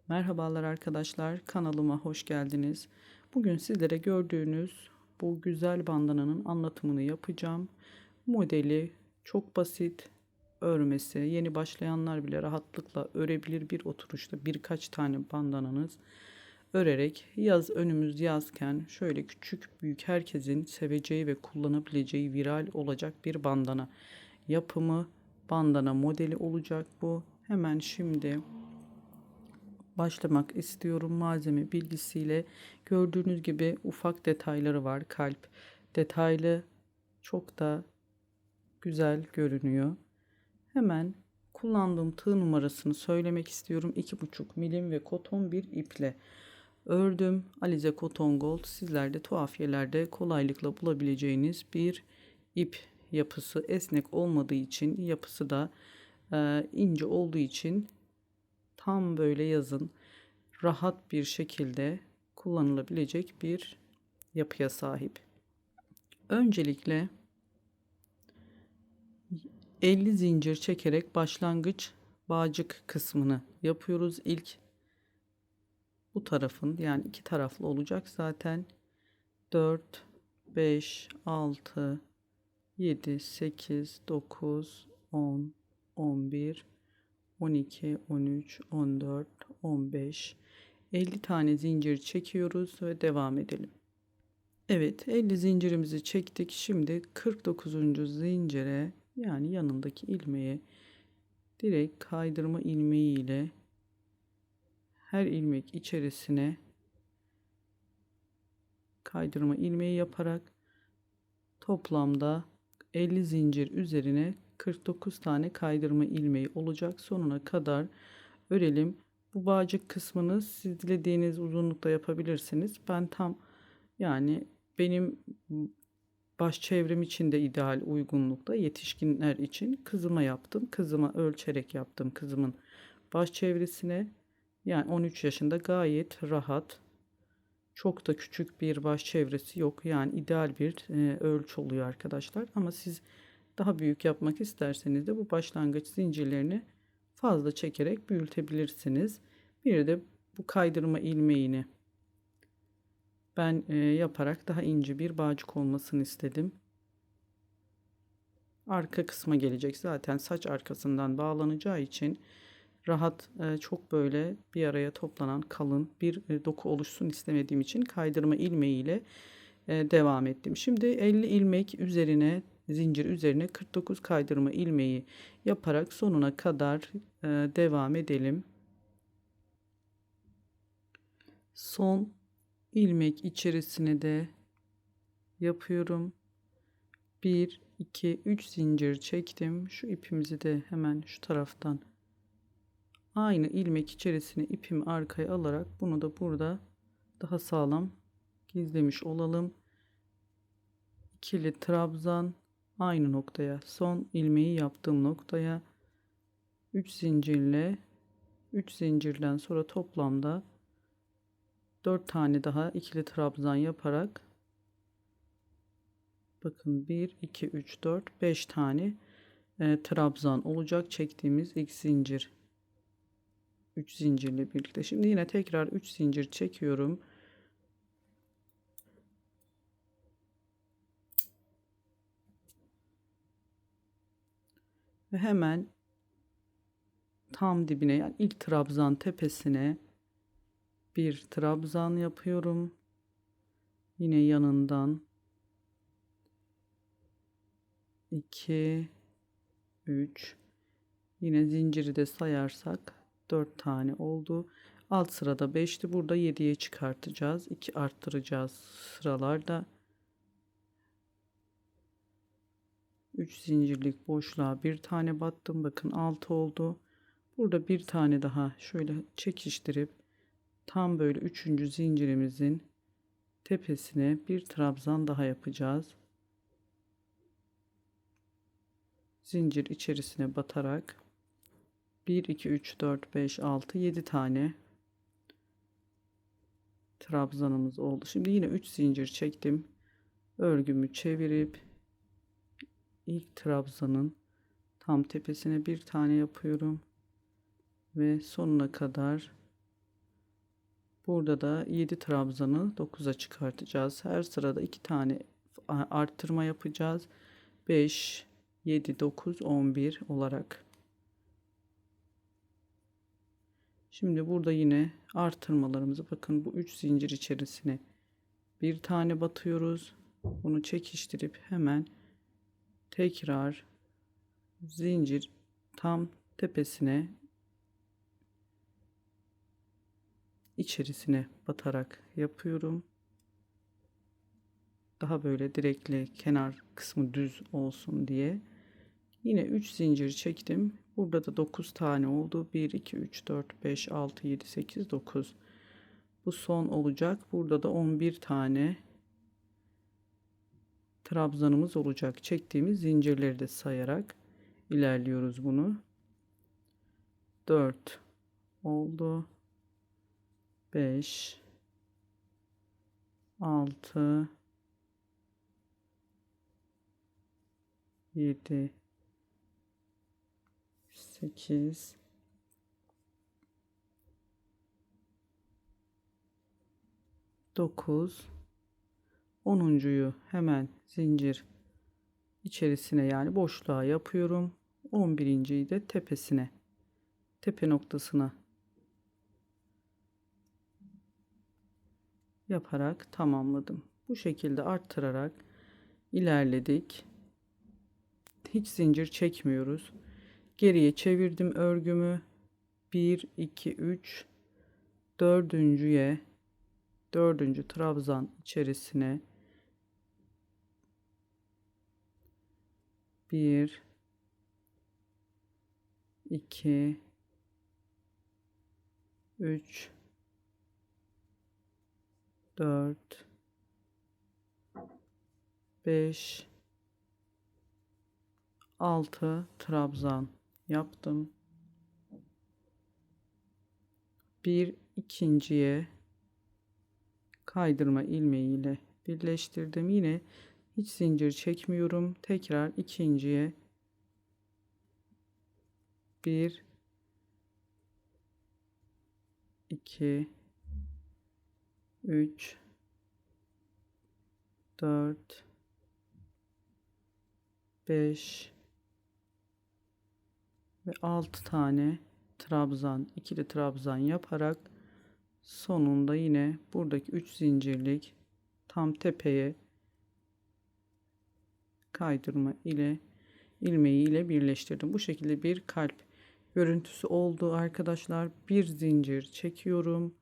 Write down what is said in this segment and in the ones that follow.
Merhabalar arkadaşlar, kanalıma hoş geldiniz. Bugün sizlere gördüğünüz bu güzel bandananın anlatımını yapacağım. Modeli çok basit, örmesi yeni başlayanlar bile rahatlıkla örebilir bir oturuşta birkaç tane bandananız örerek önümüz yazken şöyle küçük büyük herkesin seveceği ve kullanabileceği viral olacak bir bandana yapımı, bandana modeli olacak bu. Hemen şimdi başlamak istiyorum malzeme bilgisiyle. Gördüğünüz gibi ufak detayları var. Kalp detaylı, çok da güzel görünüyor. Hemen kullandığım tığ numarasını söylemek istiyorum. 2,5 milim ve koton bir iple ördüm. Alize Cotton Gold, sizlerde tuhafiyelerde kolaylıkla bulabileceğiniz bir ip yapısı. Esnek olmadığı için, yapısı da ince olduğu için tam böyle yazın rahat bir şekilde kullanılabilecek bir yapıya sahip. Öncelikle 50 zincir çekerek başlangıç bağcık kısmını yapıyoruz. İlk bu tarafın, yani iki taraflı olacak zaten. 4, 5, 6, 7, 8, 9, 10, 11, 12, 13, 14, 15, 50 tane zincir çekiyoruz ve devam edelim. Evet, 50 zincirimizi çektik. Şimdi 49. zincire, yani yanındaki ilmeğe direkt kaydırma ilmeği ile her ilmek içerisine kaydırma ilmeği yaparak toplamda 50 zincir üzerine 49 tane kaydırma ilmeği olacak. Sonuna kadar örelim. Bu bağcık kısmını siz dilediğiniz uzunlukta yapabilirsiniz. Ben tam, yani benim baş çevrem için de ideal uygunlukta, yetişkinler için kızıma yaptım. Kızıma ölçerek yaptım, kızımın baş çevresine. Yani 13 yaşında, gayet rahat. Çok da küçük bir baş çevresi yok. Yani ideal bir ölçü oluyor arkadaşlar. Ama siz daha büyük yapmak isterseniz de bu başlangıç zincirlerini fazla çekerek büyütebilirsiniz. Bir de bu kaydırma ilmeğini ben yaparak daha ince bir bağcık olmasını istedim. Arka kısma gelecek. Zaten saç arkasından bağlanacağı için rahat, çok böyle bir araya toplanan kalın bir doku oluşsun istemediğim için kaydırma ilmeği ile devam ettim. Şimdi 50 ilmek üzerine, zincir üzerine 49 kaydırma ilmeği yaparak sonuna kadar devam edelim. Son ilmek içerisine de yapıyorum. 1, 2, 3 zincir çektim. Şu ipimizi de hemen şu taraftan aynı ilmek içerisine ipimi arkaya alarak bunu da burada daha sağlam gizlemiş olalım. İkili trabzan, aynı noktaya, son ilmeği yaptığım noktaya 3 zincirle, 3 zincirden sonra toplamda 4 tane daha ikili trabzan yaparak, bakın 1 2 3 4 5 tane trabzan olacak çektiğimiz ilk zincir. 3 zincirle birlikte. Şimdi yine tekrar 3 zincir çekiyorum. Ve hemen tam dibine, yani ilk trabzan tepesine bir trabzan yapıyorum. Yine yanından 2, 3, yine zinciri de sayarsak 4 tane oldu. Alt sırada 5'ti. Burada 7'ye çıkartacağız. 2 arttıracağız sıralarda. 3 zincirlik boşluğa bir tane battım. Bakın 6 oldu. Burada bir tane daha şöyle çekiştirip tam böyle 3. zincirimizin tepesine bir trabzan daha yapacağız. Zincir içerisine batarak 1 2 3 4 5 6 7 tane trabzanımız oldu. Şimdi yine 3 zincir çektim. Örgümü çevirip ilk trabzanın tam tepesine bir tane yapıyorum ve sonuna kadar Burada da 7 trabzanı 9'a çıkartacağız. Her sırada 2 tane arttırma yapacağız. 5, 7, 9, 11 olarak. Şimdi burada yine artırmalarımızı, bakın bu 3 zincir içerisine bir tane batıyoruz. Bunu çekiştirip hemen tekrar zincir tam tepesine, içerisine batarak yapıyorum. Daha böyle direkli, kenar kısmı düz olsun diye. Yine 3 zincir çektim. Burada da 9 tane oldu. 1, 2, 3, 4, 5, 6, 7, 8, 9. Bu son olacak. Burada da 11 tane trabzanımız olacak. Çektiğimiz zincirleri de sayarak ilerliyoruz bunu. 4 oldu. 5, 6, 7, 8, 9, 10'uncuyu hemen zincir içerisine, yani boşluğa yapıyorum. 11.yi de tepesine, tepe noktasına yaparak tamamladım. Bu şekilde arttırarak ilerledik. Hiç zincir çekmiyoruz. Geriye çevirdim örgümü. 1, 2, 3, dördüncüye, dördüncü trabzan içerisine 1, 2, 3, 4, 5, 6 trabzan yaptım. Bir ikinciye kaydırma ilmeğiyle birleştirdim. Yine hiç zincir çekmiyorum. Tekrar ikinciye 1, 2, 3, 4, 5 ve 6 tane trabzan, ikili trabzan yaparak sonunda yine buradaki 3 zincirlik tam tepeye kaydırma ile ilmeği ile birleştirdim. Bu şekilde bir kalp görüntüsü oldu arkadaşlar. Bir zincir çekiyorum.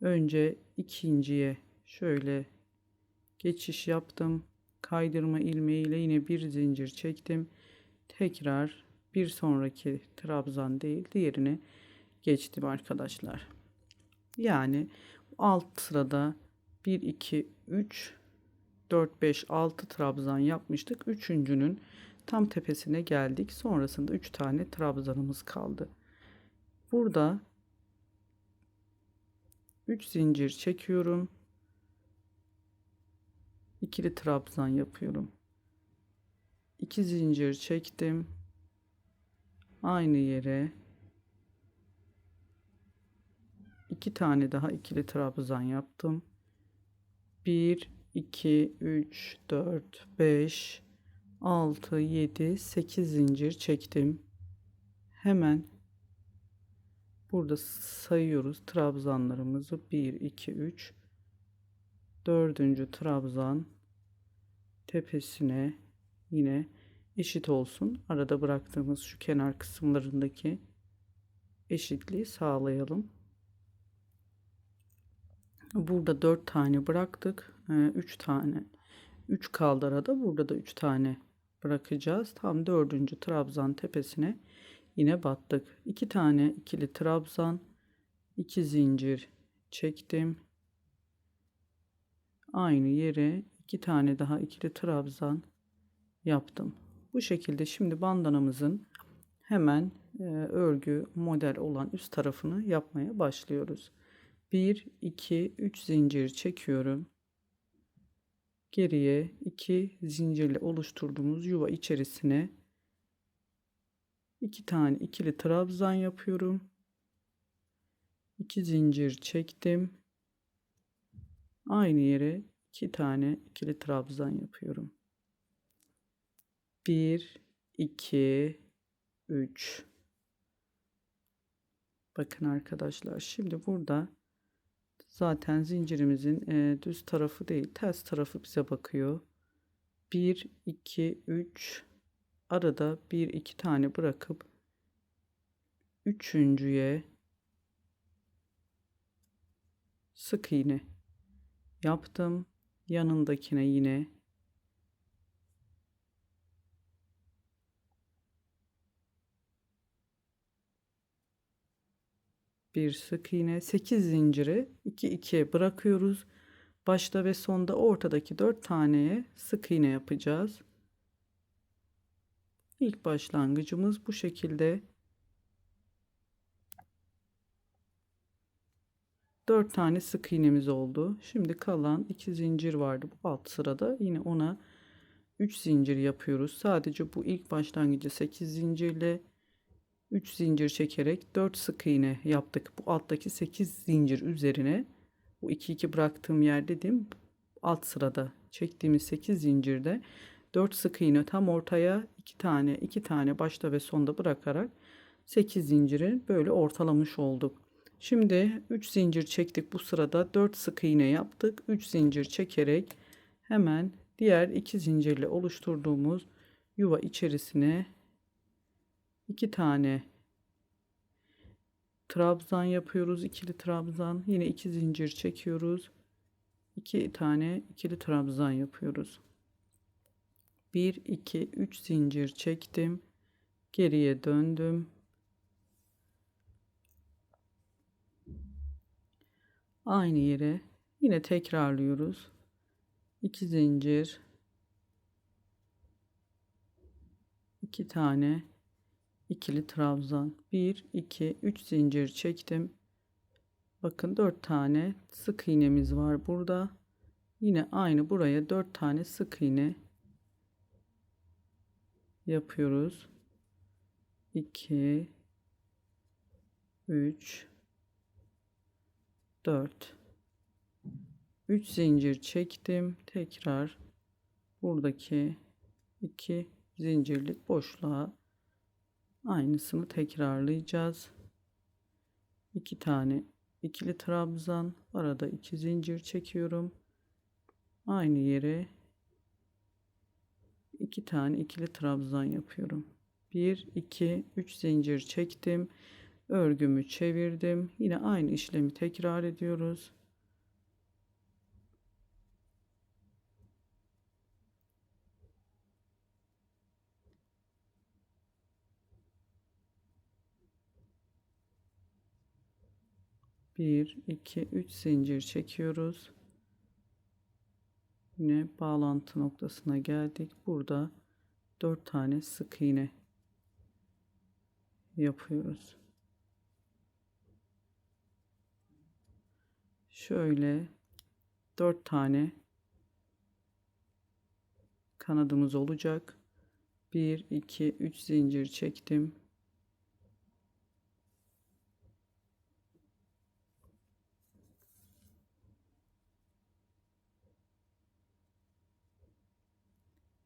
Önce ikinciye şöyle geçiş yaptım. Kaydırma ilmeği ile yine bir zincir çektim. Tekrar bir sonraki trabzan değil, diğerine geçtim arkadaşlar. Yani alt sırada 1, 2, 3, 4, 5, 6 trabzan yapmıştık. Üçüncünün tam tepesine geldik. Sonrasında 3 tane trabzanımız kaldı. Burada 3 zincir çekiyorum. İkili trabzan yapıyorum. 2 zincir çektim. Aynı yere 2 tane daha ikili trabzan yaptım. 1, 2, 3, 4, 5, 6, 7, 8 zincir çektim. Hemen burada sayıyoruz trabzanlarımızı. 1, 2, 3, dördüncü trabzan tepesine yine eşit olsun. Arada bıraktığımız şu kenar kısımlarındaki eşitliği sağlayalım. Burada 4 tane bıraktık. 3 tane. 3 kaldı arada. Burada da 3 tane bırakacağız. Tam dördüncü trabzan tepesine yine battık. 2 tane ikili trabzan, 2 zincir çektim. Aynı yere 2 tane daha ikili trabzan yaptım. Bu şekilde şimdi bandanamızın hemen örgü model olan üst tarafını yapmaya başlıyoruz. 1, 2, 3 zincir çekiyorum. Geriye 2 zincirle oluşturduğumuz yuva içerisine 2 tane ikili trabzan yapıyorum. 2 zincir çektim. Aynı yere 2 tane ikili trabzan yapıyorum. 1 2 3. Bakın arkadaşlar, şimdi burada zaten zincirimizin düz tarafı değil, ters tarafı bize bakıyor. 1 2 3, arada 1 2 tane bırakıp üçüncüye sık iğne yaptım. Yanındakine yine bir sık iğne, 8 zinciri 2 2'ye bırakıyoruz. Başta ve sonda ortadaki 4 taneye sık iğne yapacağız. İlk başlangıcımız bu şekilde. 4 tane sık iğnemiz oldu. Şimdi kalan 2 zincir vardı bu alt sırada. Yine ona 3 zincir yapıyoruz. Sadece bu ilk başlangıcı 8 zincirle 3 zincir çekerek 4 sık iğne yaptık. Bu alttaki 8 zincir üzerine bu 2 2 bıraktığım yer dedim. Alt sırada çektiğimiz 8 zincirde 4 sık iğne tam ortaya 2 tane başta ve sonda bırakarak 8 zinciri böyle ortalamış olduk. Şimdi 3 zincir çektik, bu sırada 4 sık iğne yaptık. 3 zincir çekerek hemen diğer 2 zincirle oluşturduğumuz yuva içerisine 2 tane trabzan yapıyoruz. İkili trabzan, yine 2 zincir çekiyoruz. 2 tane ikili trabzan yapıyoruz. 1 2 3 zincir çektim. Geriye döndüm. Aynı yere yine tekrarlıyoruz. 2 zincir, 2 tane ikili trabzan, 1 2 3 zincir çektim. Bakın 4 tane sık iğnemiz var burada. Yine aynı buraya 4 tane sık iğne yapıyoruz. 2 3 4, 3 zincir çektim. Tekrar buradaki 2 zincirlik boşluğa aynısını tekrarlayacağız. 2 tane ikili trabzan, arada 2 zincir çekiyorum. Aynı yere 2 tane ikili trabzan yapıyorum. 1 2 3 zincir çektim. Örgümü çevirdim. Yine aynı işlemi tekrar ediyoruz. Bir, iki, üç zincir çekiyoruz. Yine bağlantı noktasına geldik. Burada 4 tane sık iğne yapıyoruz. Şöyle 4 tane kanadımız olacak. 1 2 3 zincir çektim.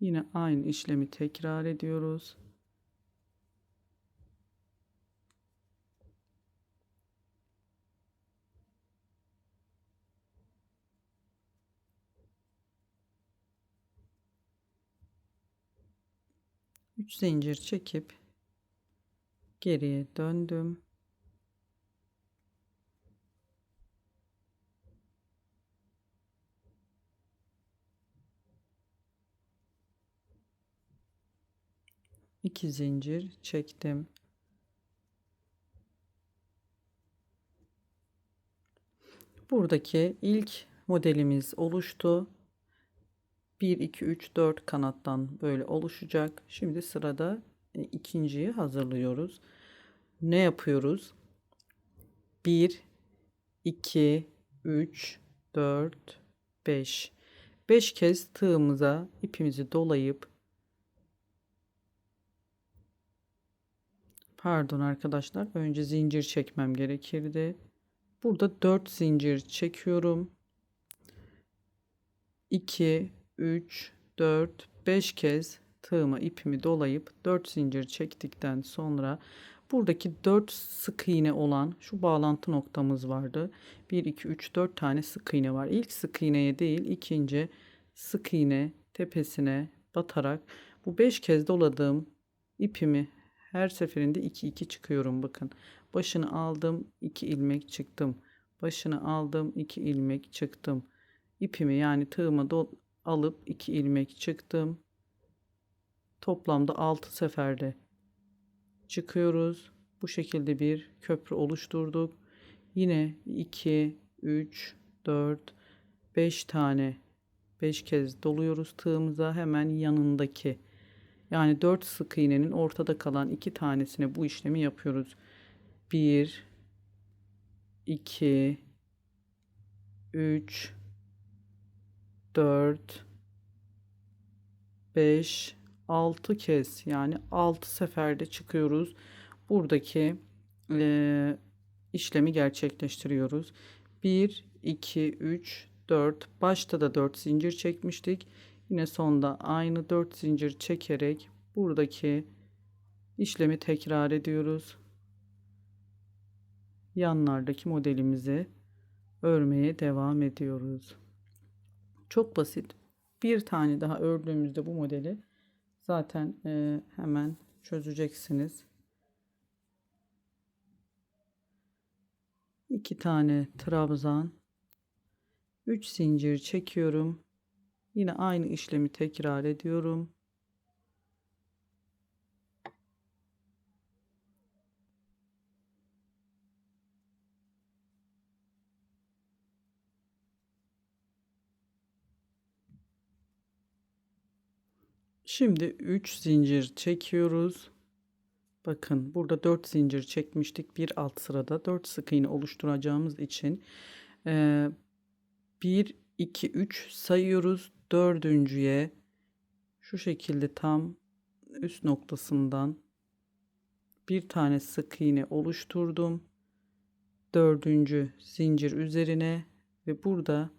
Yine aynı işlemi tekrar ediyoruz. Üç zincir çekip geriye döndüm. İki zincir çektim. Buradaki ilk modelimiz oluştu. 1 2 3 4 kanattan böyle oluşacak. Şimdi sırada ikinciyi hazırlıyoruz. Ne yapıyoruz? 1 2 3 4 5. 5 kez tığımıza ipimizi dolayıp, pardon arkadaşlar, önce zincir çekmem gerekirdi. Burada 4 zincir çekiyorum. 2, 3, 4, 5 kez tığıma ipimi dolayıp 4 zincir çektikten sonra buradaki 4 sık iğne olan şu bağlantı noktamız vardı. 1, 2, 3, 4 tane sık iğne var. İlk sık iğneye değil, ikinci sık iğne tepesine batarak bu 5 kez doladığım ipimi her seferinde 2 2 çıkıyorum, bakın. Başını aldım, 2 ilmek çıktım. Başını aldım, 2 ilmek çıktım. İpimi yani tığıma alıp 2 ilmek çıktım. Toplamda 6 seferde çıkıyoruz. Bu şekilde bir köprü oluşturduk. Yine 2, 3, 4, 5 tane 5 kez doluyoruz tığımıza, hemen yanındaki. Yani 4 sık iğnenin ortada kalan 2 tanesine bu işlemi yapıyoruz. 1, 2, 3, 4, 5, 6 kez, yani 6 seferde çıkıyoruz. Buradaki işlemi gerçekleştiriyoruz. 1, 2, 3, 4. Başta da 4 zincir çekmiştik. Yine sonda aynı 4 zincir çekerek buradaki işlemi tekrar ediyoruz. Yanlardaki modelimizi örmeye devam ediyoruz. Çok basit. Bir tane daha ördüğümüzde bu modeli zaten hemen çözeceksiniz. 2 tane trabzan, 3 zincir çekiyorum. Yine aynı işlemi tekrar ediyorum. Şimdi 3 zincir çekiyoruz. Bakın burada 4 zincir çekmiştik. Bir alt sırada 4 sık iğne oluşturacağımız için 1, 2, 3 sayıyoruz. Dördüncüye şu şekilde tam üst noktasından bir tane sık iğne oluşturdum. Dördüncü zincir üzerine ve burada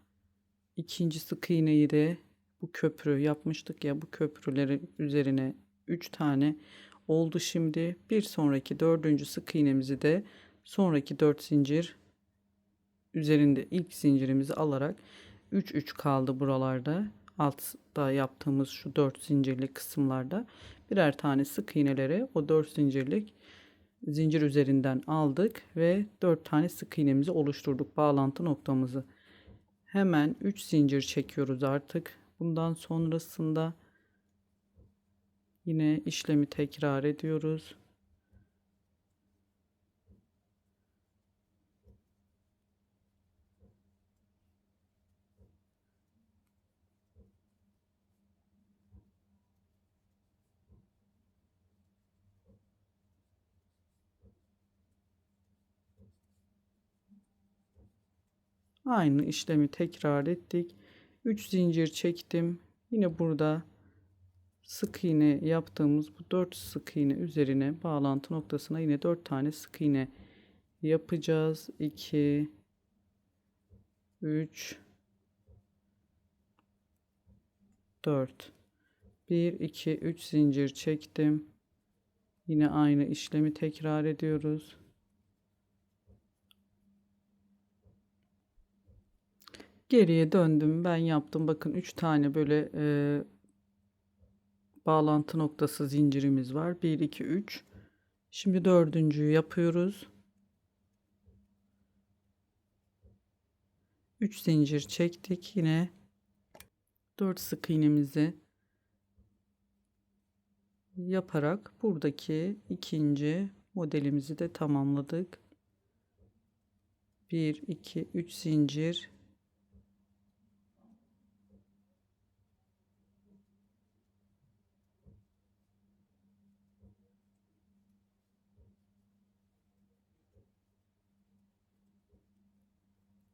ikinci sık iğneyi de bu köprü yapmıştık ya, bu köprülerin üzerine 3 tane oldu. Şimdi bir sonraki dördüncü sık iğnemizi de sonraki 4 zincir üzerinde ilk zincirimizi alarak 3 3 kaldı buralarda. Altta yaptığımız şu 4 zincirlik kısımlarda birer tane sık iğneleri o 4 zincirlik zincir üzerinden aldık ve 4 tane sık iğnemizi oluşturduk, bağlantı noktamızı. Hemen 3 zincir çekiyoruz artık. Bundan sonrasında yine işlemi tekrar ediyoruz. Aynı işlemi tekrar ettik. 3 zincir çektim. Yine burada sık iğne yaptığımız bu 4 sık iğne üzerine bağlantı noktasına yine 4 tane sık iğne yapacağız. 2, 3, 4. 1, 2, 3 zincir çektim. Yine aynı işlemi tekrar ediyoruz. Geriye döndüm. Ben yaptım. Bakın 3 tane böyle bağlantı noktası zincirimiz var. 1, 2, 3. Şimdi dördüncüyü yapıyoruz. 3 zincir çektik. Yine 4 sık iğnemizi yaparak buradaki ikinci modelimizi de tamamladık. 1, 2, 3 zincir.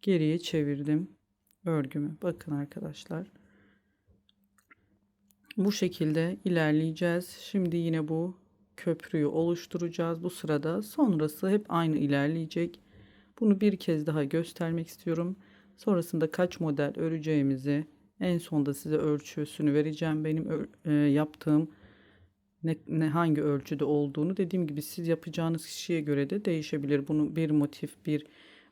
Geriye çevirdim örgümü. Bakın arkadaşlar. Bu şekilde ilerleyeceğiz. Şimdi yine bu köprüyü oluşturacağız. Bu sırada sonrası hep aynı ilerleyecek. Bunu bir kez daha göstermek istiyorum. Sonrasında kaç model öreceğimizi En sonda size ölçüsünü vereceğim. Benim yaptığım hangi ölçüde olduğunu, dediğim gibi siz yapacağınız kişiye göre de değişebilir. Bunu bir motif, bir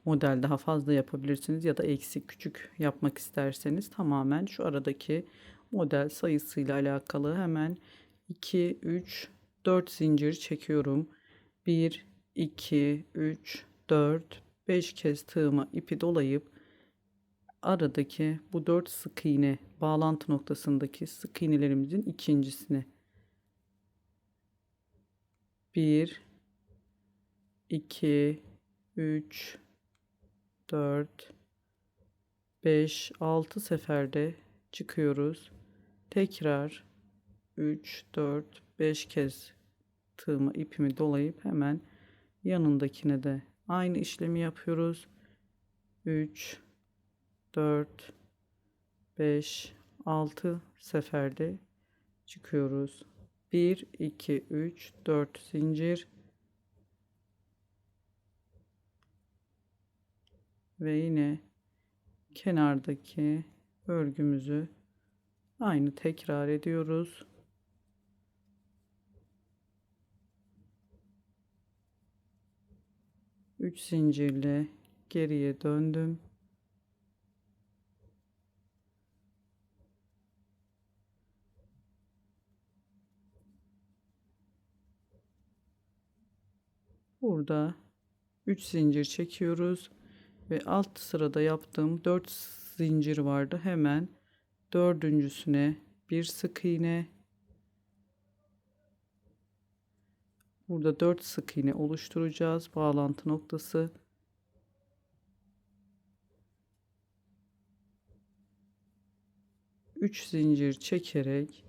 model daha fazla yapabilirsiniz ya da eksik küçük yapmak isterseniz tamamen şu aradaki model sayısıyla alakalı. Hemen 2 3 4 zincir çekiyorum. 1 2 3 4 5 kez tığıma ipi dolayıp aradaki bu 4 sık iğne bağlantı noktasındaki sık iğnelerimizin ikincisine 1 2 3 4 5 6 seferde çıkıyoruz. Tekrar 3 4 5 kez tığıma ipimi dolayıp hemen yanındakine de aynı işlemi yapıyoruz. 3 4 5 6 seferde çıkıyoruz. 1 2 3 4 zincir ve yine kenardaki örgümüzü aynı tekrar ediyoruz. Üç zincirle geriye döndüm. Burada 3 zincir çekiyoruz ve alt sırada yaptığım 4 zincir vardı. Hemen dördüncüsüne bir sık iğne, burada 4 sık iğne oluşturacağız. Bağlantı noktası. Üç zincir çekerek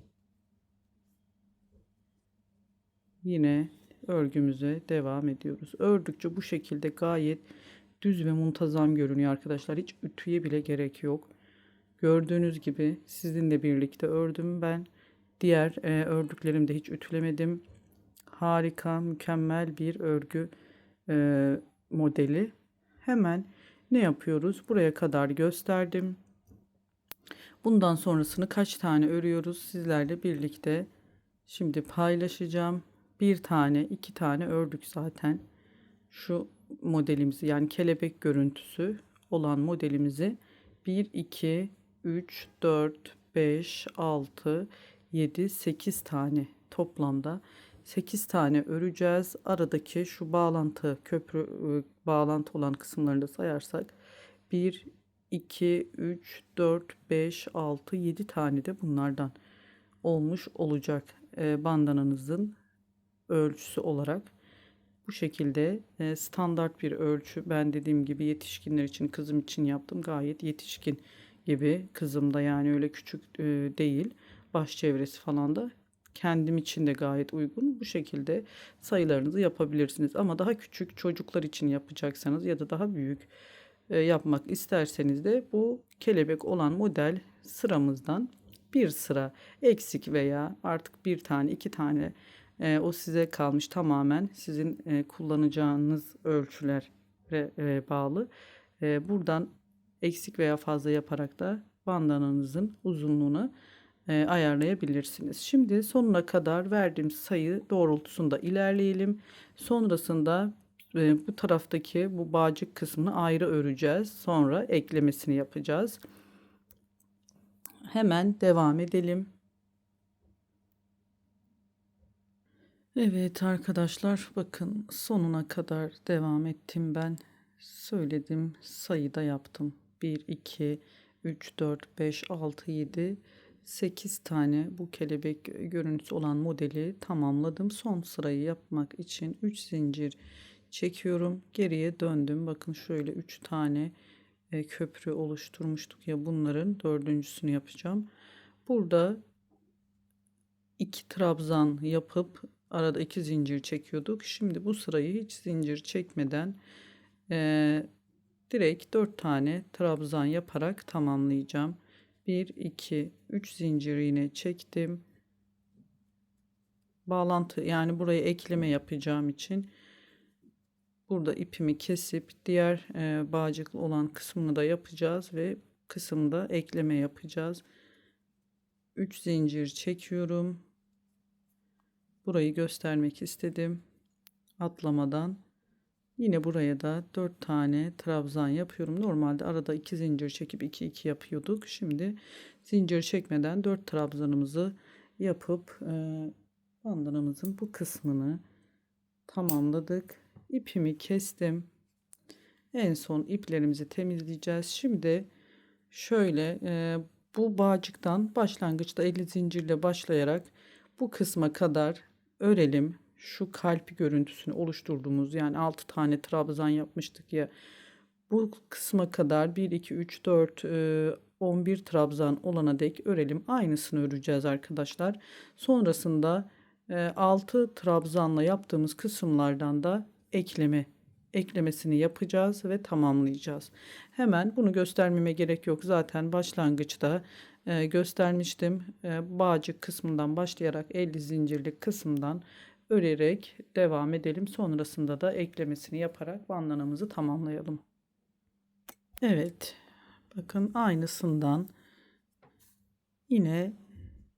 yine örgümüze devam ediyoruz. Ördükçe bu şekilde gayet düz ve muntazam görünüyor arkadaşlar. Hiç ütüye bile gerek yok. Gördüğünüz gibi sizinle birlikte ördüm ben. Diğer ördüklerimde hiç ütülemedim. Harika, mükemmel bir örgü modeli. Hemen ne yapıyoruz? Buraya kadar gösterdim. Bundan sonrasını kaç tane örüyoruz sizlerle birlikte şimdi paylaşacağım. Bir tane, iki tane ördük zaten. Şu modelimizi, yani kelebek görüntüsü olan modelimizi 1 2 3 4 5 6 7 8 tane, toplamda 8 tane öreceğiz. Aradaki şu bağlantı, köprü bağlantı olan kısımlarını da sayarsak 1 2 3 4 5 6 7 tane de bunlardan olmuş olacak bandananızın ölçüsü olarak. Bu şekilde standart bir ölçü. Ben dediğim gibi yetişkinler için, kızım için yaptım. Gayet yetişkin gibi. Kızım da yani öyle küçük değil. Baş çevresi falan da kendim için de gayet uygun. Bu şekilde sayılarınızı yapabilirsiniz. Ama daha küçük çocuklar için yapacaksanız ya da daha büyük yapmak isterseniz de bu kelebek olan model sıramızdan bir sıra eksik veya artık bir tane, iki tane, o size kalmış, tamamen sizin kullanacağınız ölçülere bağlı. Buradan eksik veya fazla yaparak da bandananızın uzunluğunu ayarlayabilirsiniz. Şimdi sonuna kadar verdiğim sayı doğrultusunda ilerleyelim. Sonrasında bu taraftaki bu bağcık kısmını ayrı öreceğiz. Sonra eklemesini yapacağız. Hemen devam edelim. Evet arkadaşlar, bakın sonuna kadar devam ettim ben. Söyledim, sayıda yaptım. 1 2 3 4 5 6 7 8 tane bu kelebek görüntüsü olan modeli tamamladım. Son sırayı yapmak için 3 zincir çekiyorum. Geriye döndüm. Bakın şöyle 3 tane köprü oluşturmuştuk ya, bunların dördüncüsünü yapacağım. Burada 2 trabzan yapıp arada 2 zincir çekiyorduk. Şimdi bu sırayı hiç zincir çekmeden direkt 4 tane trabzan yaparak tamamlayacağım. 1 2 3 zincir yine çektim. Bağlantı, yani buraya ekleme yapacağım için burada ipimi kesip diğer bağcıklı olan kısmını da yapacağız ve kısımda ekleme yapacağız. 3 zincir çekiyorum. Burayı göstermek istedim atlamadan. Yine buraya da 4 tane trabzan yapıyorum. Normalde arada 2 zincir çekip 2 2 yapıyorduk. Şimdi zincir çekmeden 4 trabzanımızı yapıp bandanamızın bu kısmını tamamladık. İpimi kestim. En son iplerimizi temizleyeceğiz. Şimdi şöyle bu bağcıktan başlangıçta 50 zincirle başlayarak bu kısma kadar örelim. Şu kalp görüntüsünü oluşturduğumuz, yani 6 tane trabzan yapmıştık ya, bu kısma kadar 1 2 3 4 11 trabzan olana dek örelim. Aynısını öreceğiz arkadaşlar. Sonrasında 6 trabzanla yaptığımız kısımlardan da eklemesini yapacağız ve tamamlayacağız. Hemen bunu göstermeme gerek yok. Zaten başlangıçta göstermiştim. Bağcık kısmından başlayarak 50 zincirlik kısımdan örerek devam edelim. Sonrasında da eklemesini yaparak bandanamızı tamamlayalım. Evet. Bakın aynısından yine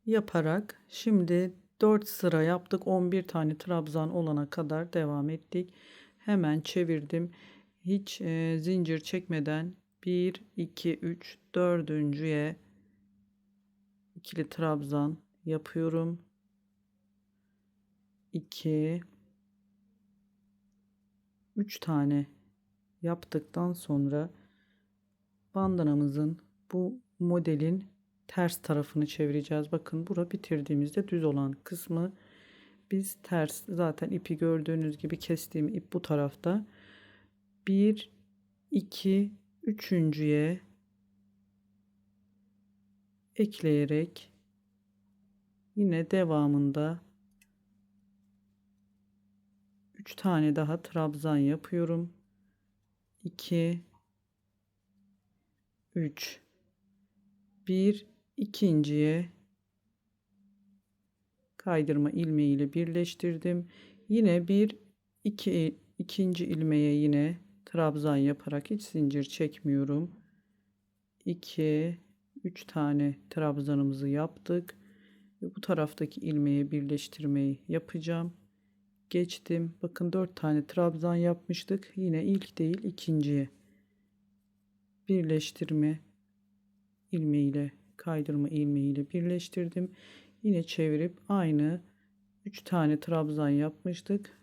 yaparak şimdi 4 sıra yaptık. 11 tane trabzan olana kadar devam ettik. Hemen çevirdim. Hiç zincir çekmeden 1 2 3 dördüncüye ikili trabzan yapıyorum. 2 3 tane yaptıktan sonra bandanamızın bu modelin ters tarafını çevireceğiz. Bakın bura bitirdiğimizde düz olan kısmı biz ters, zaten ipi gördüğünüz gibi kestiğim ip bu tarafta. 1 2 üçüncüye ekleyerek yine devamında 3 tane daha trabzan yapıyorum. 2 3 1 ikinciye kaydırma ilmeği ile birleştirdim. Yine bir ikinci ilmeğe yine trabzan yaparak hiç zincir çekmiyorum. 2 3 tane trabzanımızı yaptık ve bu taraftaki ilmeğe birleştirmeyi yapacağım. Geçtim. Bakın 4 tane trabzan yapmıştık. Yine ilk değil ikinciye birleştirme ilmeğiyle, kaydırma ilmeğiyle birleştirdim. Yine çevirip aynı 3 tane trabzan yapmıştık.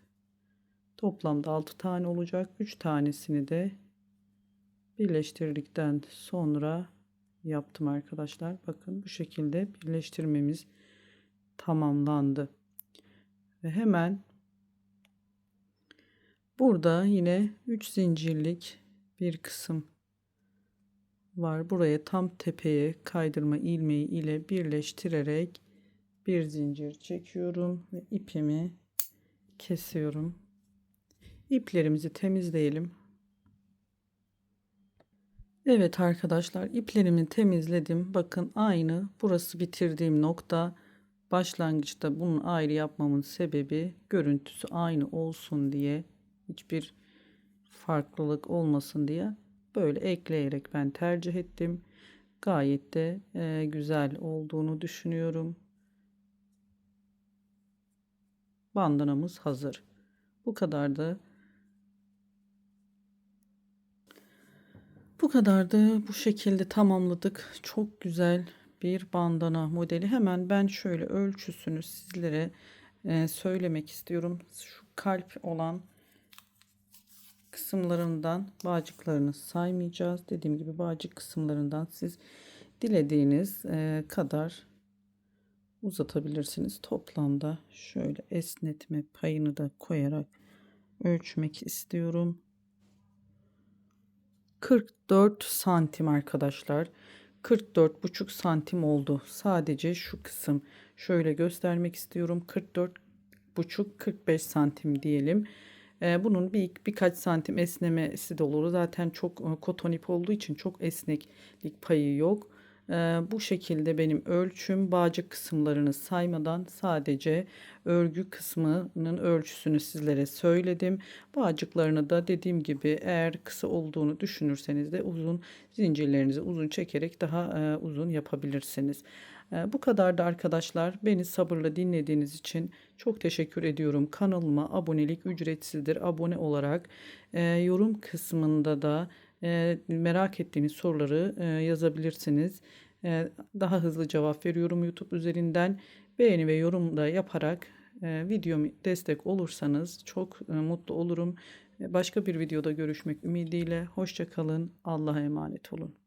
Toplamda 6 tane olacak. 3 tanesini de birleştirdikten sonra yaptım arkadaşlar. Bakın bu şekilde birleştirmemiz tamamlandı. Ve hemen burada yine 3 zincirlik bir kısım var. Buraya tam tepeye kaydırma ilmeği ile birleştirerek bir zincir çekiyorum ve ipimi kesiyorum. İplerimizi temizleyelim. Evet arkadaşlar, iplerimi temizledim. Bakın aynı burası bitirdiğim nokta. Başlangıçta bunun ayrı yapmamın sebebi görüntüsü aynı olsun diye, hiçbir farklılık olmasın diye böyle ekleyerek ben tercih ettim. Gayet de güzel olduğunu düşünüyorum. Bandanamız hazır. Bu kadardı. Bu kadardı. Bu şekilde tamamladık. Çok güzel bir bandana modeli. Hemen ben şöyle ölçüsünü sizlere söylemek istiyorum. Şu kalp olan kısımlarından bağcıklarını saymayacağız. Dediğim gibi bağcık kısımlarından siz dilediğiniz kadar uzatabilirsiniz. Toplamda şöyle esnetme payını da koyarak ölçmek istiyorum. 44 santim arkadaşlar. 44,5 santim oldu. Sadece şu kısım. Şöyle göstermek istiyorum. 44,5 45 santim diyelim. Bunun birkaç santim esnemesi de olur. Zaten çok koton ip olduğu için çok esneklik payı yok. Bu şekilde benim ölçüm. Bağcık kısımlarını saymadan sadece örgü kısmının ölçüsünü sizlere söyledim. Bağcıklarını da dediğim gibi eğer kısa olduğunu düşünürseniz de uzun zincirlerinizi uzun çekerek daha uzun yapabilirsiniz. Bu kadar da arkadaşlar. Beni sabırla dinlediğiniz için çok teşekkür ediyorum. Kanalıma abonelik ücretsizdir. Abone olarak yorum kısmında da merak ettiğiniz soruları yazabilirsiniz. Daha hızlı cevap veriyorum YouTube üzerinden. Beğeni ve yorum da yaparak videomu destek olursanız çok mutlu olurum. Başka bir videoda görüşmek ümidiyle. Hoşça kalın. Allah'a emanet olun.